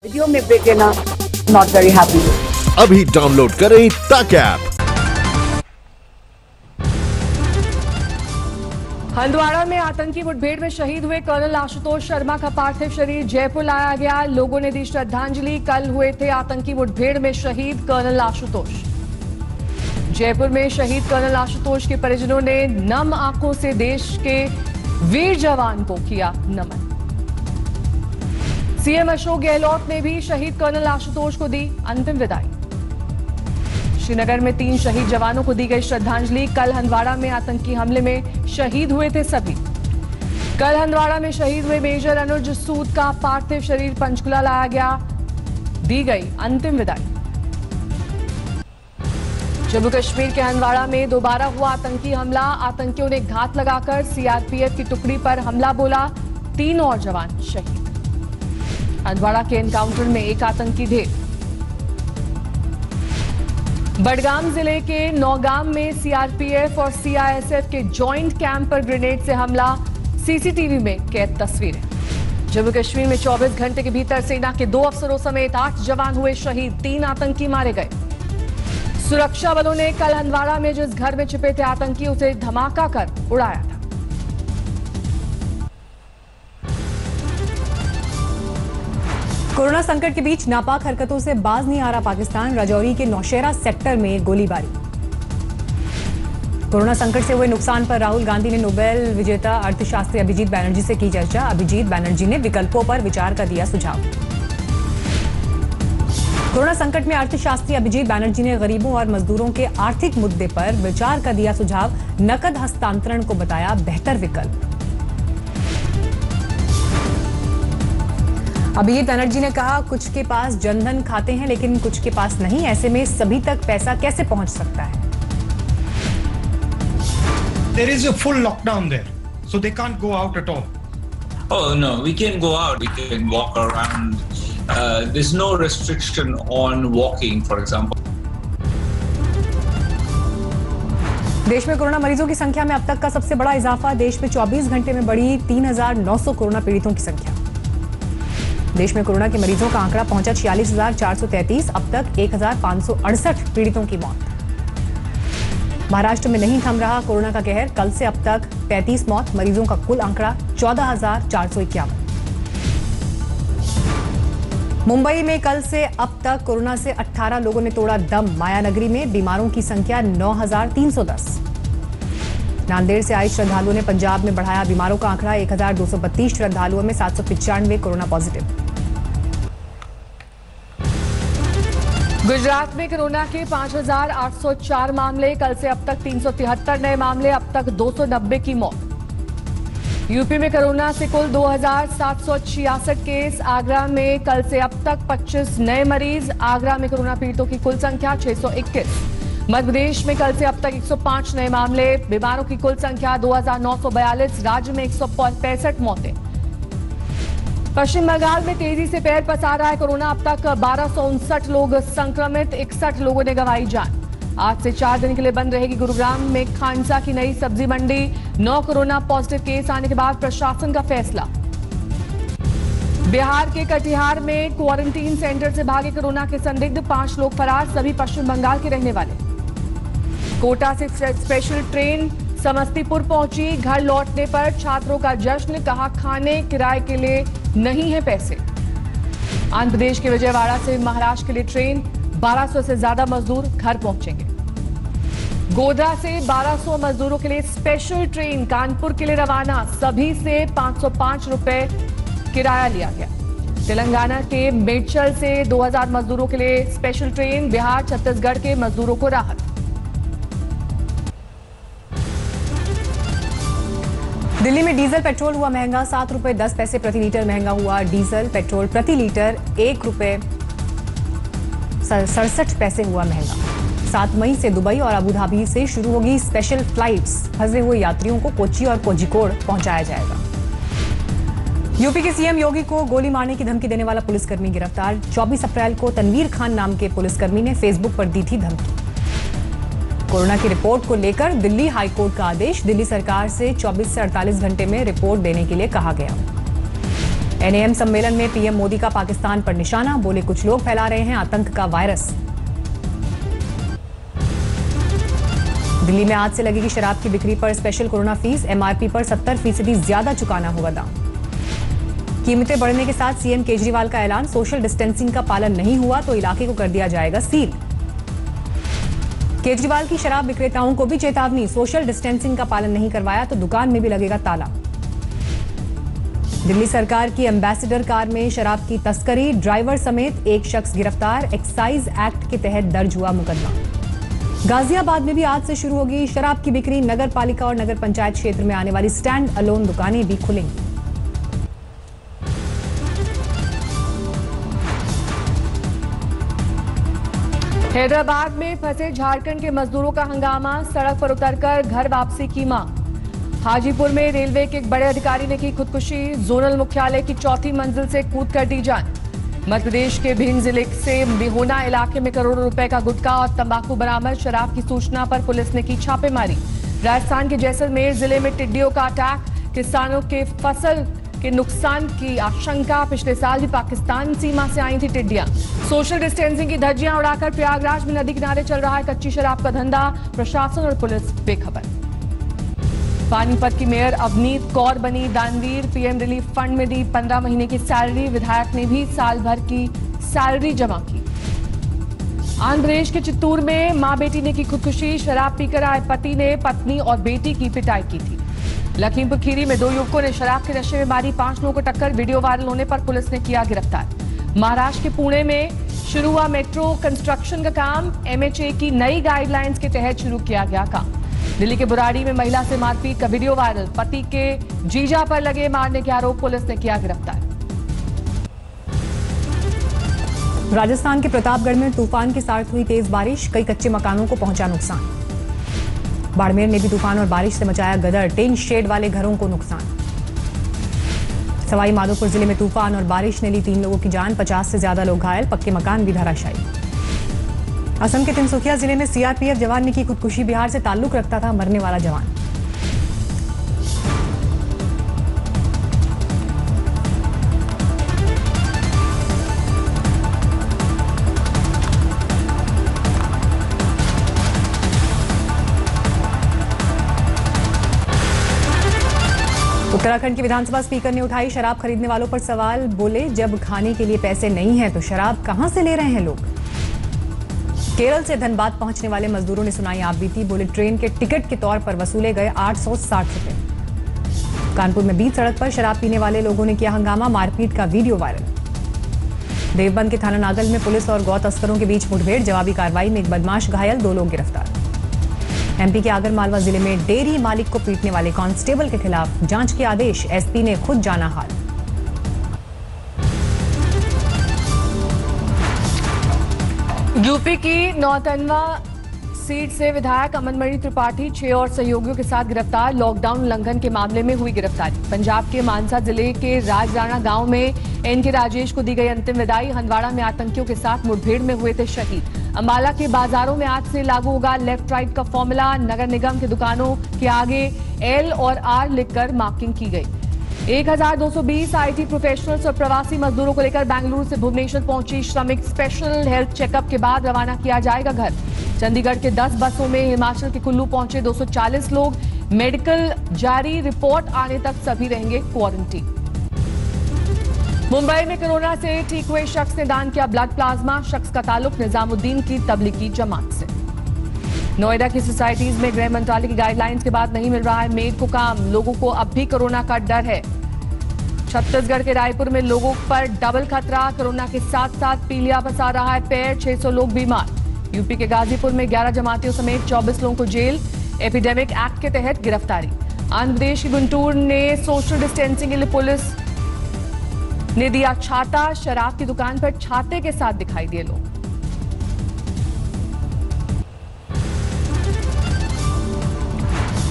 Video में break लेना not very happy. अभी डाउनलोड करें तक ऐप। हंदवाड़ा में आतंकी मुठभेड़ में शहीद हुए कर्नल आशुतोष शर्मा का पार्थिव शरीर जयपुर लाया गया। लोगों ने दी श्रद्धांजलि। कल हुए थे आतंकी मुठभेड़ में शहीद कर्नल आशुतोष। जयपुर में शहीद कर्नल आशुतोष के परिजनों ने नम आंखों से देश के वीर जवान को किया नमन। सीएम अशोक गहलोत ने भी शहीद कर्नल आशुतोष को दी अंतिम विदाई। श्रीनगर में 3 शहीद जवानों को दी गई श्रद्धांजलि। कल हंदवाड़ा में आतंकी हमले में शहीद हुए थे सभी। कल हंदवाड़ा में शहीद हुए मेजर अनुज सूद का पार्थिव शरीर पंचकुला लाया गया। दी गई अंतिम विदाई। जम्मू कश्मीर के हंदवाड़ा में दोबारा हुआ आतंकी हमला। आतंकियों ने घात लगाकर सीआरपीएफ की टुकड़ी पर हमला बोला। 3 और जवान शहीद। हंदवाड़ा के एनकाउंटर में एक आतंकी ढेर। बडगाम जिले के नौगाम में सीआरपीएफ और सीआईएसएफ के जॉइंट कैंप पर ग्रेनेड से हमला। सीसीटीवी में कैद तस्वीरें। जम्मू कश्मीर में 24 घंटे के भीतर सेना के 2 अफसरों समेत 8 जवान हुए शहीद। 3 आतंकी मारे गए। सुरक्षा बलों ने कल हंदवाड़ा में जिस घर में छिपे थे आतंकी उसे धमाका कर उड़ाया था। कोरोना संकट के बीच नापाक हरकतों से बाज नहीं आ रहा पाकिस्तान। राजौरी के नौशेरा सेक्टर में गोलीबारी। कोरोना संकट से हुए नुकसान पर राहुल गांधी ने नोबेल विजेता अर्थशास्त्री अभिजीत बैनर्जी से की चर्चा। अभिजीत बैनर्जी ने विकल्पों पर विचार का दिया सुझाव। कोरोना संकट में अर्थशास्त्री अभिजीत बैनर्जी ने गरीबों और मजदूरों के आर्थिक मुद्दे पर विचार का दिया सुझाव। नकद हस्तांतरण को बताया बेहतर विकल्प। अभिजीत बैनर्जी ने कहा, कुछ के पास जनधन खाते हैं लेकिन कुछ के पास नहीं। ऐसे में सभी तक पैसा कैसे पहुंच सकता है? There is a full lockdown there, so they can't go out at all. Oh no, we can go out. We can walk around. There's no restriction on walking, for example. देश में कोरोना मरीजों की संख्या में अब तक का सबसे बड़ा इजाफा। देश में 24 घंटे में बढ़ी 3,900 कोरोना पीड़ितों की संख्या। देश में कोरोना के मरीजों का आंकड़ा पहुंचा 46,433। अब तक 1,568 पीड़ितों की मौत। महाराष्ट्र में नहीं थम रहा कोरोना का कहर। कल से अब तक 35 मौत। मरीजों का कुल आंकड़ा 14,451। मुंबई में कल से अब तक कोरोना से 18 लोगों ने तोड़ा दम। मायानगरी में बीमारों की संख्या 9,310। नांदेड़ से आए श्रद्धालुओं ने पंजाब में बढ़ाया बीमारों का आंकड़ा। 1,232 श्रद्धालुओं में 795 कोरोना पॉजिटिव। गुजरात में कोरोना के 5,804 मामले। कल से अब तक 373 नए मामले। अब तक 290 की मौत। यूपी में कोरोना से कुल 2,766 केस। आगरा में कल से अब तक 25 नए मरीज। आगरा में कोरोना पीड़ितों की कुल संख्या 621। मध्य प्रदेश में कल से अब तक 105 नए मामले। बीमारों की कुल संख्या 2,942। राज्य में 165 मौतें। पश्चिम बंगाल में तेजी से पैर पसार रहा है कोरोना। अब तक 1,259 लोग संक्रमित। 61 लोगों ने गंवाई जान। आज से 4 दिन के लिए बंद रहेगी गुरुग्राम में खानसा की नई सब्जी मंडी। 9 कोरोना पॉजिटिव केस आने के बाद प्रशासन का फैसला। बिहार के कटिहार में क्वारंटीन सेंटर से भागे कोरोना के संदिग्ध। 5 लोग फरार। सभी पश्चिम बंगाल के रहने वाले। कोटा से स्पेशल ट्रेन समस्तीपुर पहुंची। घर लौटने पर छात्रों का जश्न। कहा, खाने किराए के लिए नहीं है पैसे। आंध्र प्रदेश के विजयवाड़ा से महाराष्ट्र के लिए ट्रेन। 1200 से ज्यादा मजदूर घर पहुंचेंगे। गोध्रा से 1200 मजदूरों के लिए स्पेशल ट्रेन कानपुर के लिए रवाना। सभी से 505 रुपए किराया लिया गया। तेलंगाना के मेडचल से 2000 मजदूरों के लिए स्पेशल ट्रेन। बिहार छत्तीसगढ़ के मजदूरों को राहत। दिल्ली में डीजल पेट्रोल हुआ महंगा। 7 रुपए 10 पैसे प्रति लीटर महंगा हुआ डीजल पेट्रोल। प्रति लीटर 1 रुपए 67 पैसे हुआ महंगा। 7 मई से दुबई और अबू धाबी से शुरू होगी स्पेशल फ्लाइट्स। फंसे हुए यात्रियों को कोच्चि और कोझिकोड पहुंचाया जाएगा। यूपी के सीएम योगी को गोली मारने की धमकी देने वाला पुलिसकर्मी गिरफ्तार। 24 अप्रैल को तनवीर खान नाम के पुलिसकर्मी ने फेसबुक पर दी थी धमकी। कोरोना की रिपोर्ट को लेकर दिल्ली हाईकोर्ट का आदेश। दिल्ली सरकार से 24 से 48 घंटे में रिपोर्ट देने के लिए कहा गया। NAM सम्मेलन में PM मोदी का पाकिस्तान पर निशाना, बोले कुछ लोग फैला रहे हैं आतंक का वायरस। दिल्ली में आज से लगेगी शराब की बिक्री पर स्पेशल कोरोना फीस, MRP पर 70% ज्यादा चुकाना होगा दाम। कीमतें बढ़ने के साथ CM केजरीवाल का ऐलान, सोशल डिस्टेंसिंग का पालन नहीं हुआ तो इलाके को कर दिया जाएगा सील। केजरीवाल की शराब विक्रेताओं को भी चेतावनी, सोशल डिस्टेंसिंग का पालन नहीं करवाया तो दुकान में भी लगेगा ताला। दिल्ली सरकार की एम्बेसडर कार में शराब की तस्करी, ड्राइवर समेत एक शख्स गिरफ्तार, एक्साइज एक्ट के तहत दर्ज हुआ मुकदमा। गाजियाबाद में भी आज से शुरू होगी शराब की बिक्री, नगर पालिका और नगर पंचायत क्षेत्र में आने वाली स्टैंड अलोन दुकानें भी खुलेंगी। हैदराबाद में फंसे झारखंड के मजदूरों का हंगामा, सड़क पर उतरकर घर वापसी की मांग। हाजीपुर में रेलवे के एक बड़े अधिकारी ने की खुदकुशी, जोनल मुख्यालय की 4थी मंजिल से कूद कर दी जान। मध्य प्रदेश के भिंड जिले से बिहोना इलाके में करोड़ों रुपए का गुटखा और तंबाकू बरामद, शराब की सूचना पर पुलिस ने की छापेमारी। राजस्थान के जैसलमेर जिले में टिड्डियों का अटैक, किसानों के फसल के नुकसान की आशंका, पिछले साल भी पाकिस्तान सीमा से आई थी टिड्डियां। सोशल डिस्टेंसिंग की धज्जियां उड़ाकर प्रयागराज में नदी किनारे चल रहा है कच्ची शराब का धंधा, प्रशासन और पुलिस बेखबर। पानीपत की मेयर अवनीत कौर बनी दानवीर, PM रिलीफ फंड में दी 15 महीने की सैलरी, विधायक ने भी साल भर की सैलरी जमा की। आंध्र प्रदेश के चित्तूर में मां बेटी ने की खुदकुशी, शराब पीकर आए पति ने पत्नी और बेटी की पिटाई की थी। लखीमपुर खीरी में 2 युवकों ने शराब के नशे में मारी 5 लोगों को टक्कर, वीडियो वायरल होने पर पुलिस ने किया गिरफ्तार। महाराष्ट्र के पुणे में शुरू हुआ मेट्रो कंस्ट्रक्शन का काम, MHA की नई गाइडलाइंस के तहत शुरू किया गया काम। दिल्ली के बुराड़ी में महिला से मारपीट का वीडियो वायरल, पति के जीजा पर लगे मारने के आरोप, पुलिस ने किया गिरफ्तार। राजस्थान के प्रतापगढ़ में तूफान के साथ हुई तेज बारिश, कई कच्चे मकानों को पहुंचा नुकसान। बाड़मेर ने भी तूफान और बारिश से मचाया गदर, टिन शेड वाले घरों को नुकसान। सवाई माधोपुर जिले में तूफान और बारिश ने ली 3 लोगों की जान, 50 से ज्यादा लोग घायल, पक्के मकान भी धराशायी। असम के तिनसुकिया जिले में CRPF जवान ने की खुदकुशी, बिहार से ताल्लुक रखता था मरने वाला जवान। उत्तराखंड की विधानसभा स्पीकर ने उठाई शराब खरीदने वालों पर सवाल, बोले जब खाने के लिए पैसे नहीं है तो शराब कहां से ले रहे हैं लोग। केरल से धनबाद पहुंचने वाले मजदूरों ने सुनाई आपबीती, बोले ट्रेन के टिकट के तौर पर वसूले गए 860 रुपए। कानपुर में बीच सड़क पर शराब पीने वाले लोगों ने किया हंगामा, मारपीट का वीडियो वायरल। देवबंद के थाना नागल में पुलिस और गौ तस्करों के बीच मुठभेड़, जवाबी कार्रवाई में एक बदमाश घायल, 2 लोग गिरफ्तार। MP के आगर मालवा जिले में डेयरी मालिक को पीटने वाले कांस्टेबल के खिलाफ जांच के आदेश, SP ने खुद जाना हाल। यूपी की नौतनवा सीट से विधायक अमनमणि त्रिपाठी 6 और सहयोगियों के साथ गिरफ्तार, लॉकडाउन उल्लंघन के मामले में हुई गिरफ्तारी। पंजाब के मानसा जिले के राजराणा गांव में NK राजेश को दी गई अंतिम विदाई, हंदवाड़ा में आतंकियों के साथ मुठभेड़ में हुए थे शहीद। अंबाला के बाजारों में आज से लागू होगा लेफ्ट राइट का फॉर्मूला, नगर निगम की दुकानों के आगे L और R लिखकर मार्किंग की गई। 1220 IT प्रोफेशनल्स और प्रवासी मजदूरों को लेकर बेंगलुरु से भुवनेश्वर पहुंची श्रमिक, स्पेशल हेल्थ चेकअप के बाद रवाना किया जाएगा घर। चंडीगढ़ के 10 बसों में हिमाचल के कुल्लू पहुंचे 240 लोग, मेडिकल जारी, रिपोर्ट आने तक सभी रहेंगे क्वारंटीन। मुंबई में कोरोना से ठीक हुए शख्स ने दान किया ब्लड प्लाज्मा, शख्स का ताल्लुक निजामुद्दीन की तबलीगी जमात से। नोएडा की सोसाइटीज में गृह मंत्रालय की गाइडलाइंस के बाद नहीं मिल रहा है मेड को काम, लोगों को अब भी कोरोना का डर है। छत्तीसगढ़ के रायपुर में लोगों पर डबल खतरा, कोरोना के साथ साथ पीलिया बसा रहा है पैर, 600 लोग बीमार। यूपी के गाजीपुर में 11 जमातियों समेत 24 लोगों को जेल, एपिडेमिक एक्ट के तहत गिरफ्तारी। आंध्र प्रदेश के गुंटूर ने सोशल डिस्टेंसिंग के लिए पुलिस ने दिया छाता, शराब की दुकान पर छाते के साथ दिखाई दिए लोग।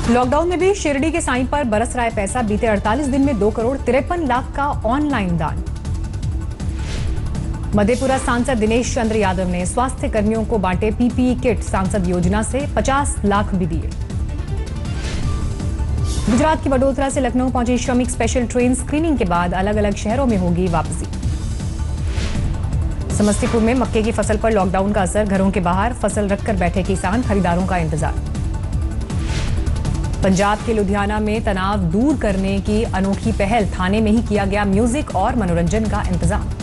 लॉकडाउन में भी शिरडी के साईं पर बरस रहा है पैसा, बीते 48 दिन में 2 करोड़ 53 लाख का ऑनलाइन दान। मधेपुरा सांसद दिनेश चंद्र यादव ने स्वास्थ्य कर्मियों को बांटे PPE किट, सांसद योजना से 50 लाख भी दिए। गुजरात की वडोदरा से लखनऊ पहुंची श्रमिक स्पेशल ट्रेन स्क्रीनिंग के बाद अलग अलग शहरों में होगी वापसी। समस्तीपुर में मक्के की फसल पर लॉकडाउन का असर, घरों के बाहर फसल रखकर बैठे किसान, खरीदारों का इंतजार। पंजाब के लुधियाना में तनाव दूर करने की अनोखी पहल, थाने में ही किया गया म्यूजिक और मनोरंजन का इंतजाम।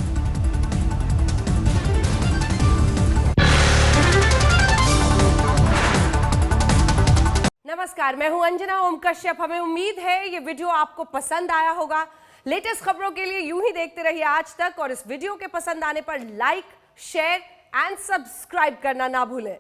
नमस्कार, मैं हूं अंजना ओम कश्यप। हमें उम्मीद है ये वीडियो आपको पसंद आया होगा। लेटेस्ट खबरों के लिए यूं ही देखते रहिए आज तक, और इस वीडियो के पसंद आने पर लाइक, शेयर एंड सब्सक्राइब करना ना भूलें।